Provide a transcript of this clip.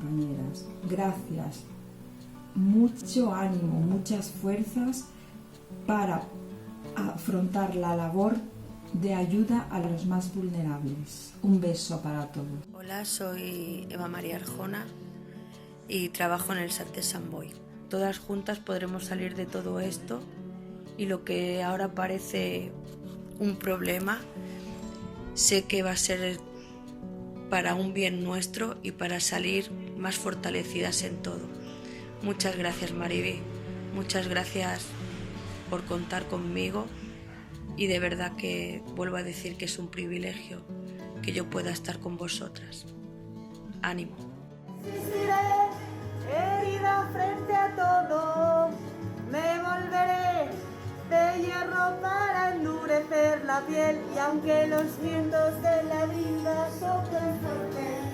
compañeras. Gracias. Mucho ánimo, muchas fuerzas para afrontar la labor de ayuda a los más vulnerables. Un beso para todos. Hola, soy Eva María Arjona y trabajo en el SAT de Sant Boi. Todas juntas podremos salir de todo esto y lo que ahora parece un problema, sé que va a ser para un bien nuestro y para salir más fortalecidas en todo. Muchas gracias, Mariby. Muchas gracias por contar conmigo y de verdad que vuelvo a decir que es un privilegio que yo pueda estar con vosotras. Ánimo. Resistiré, herida frente a todo, me volveré de hierro para endurecer la piel y aunque los vientos de la vida soplen fuerte,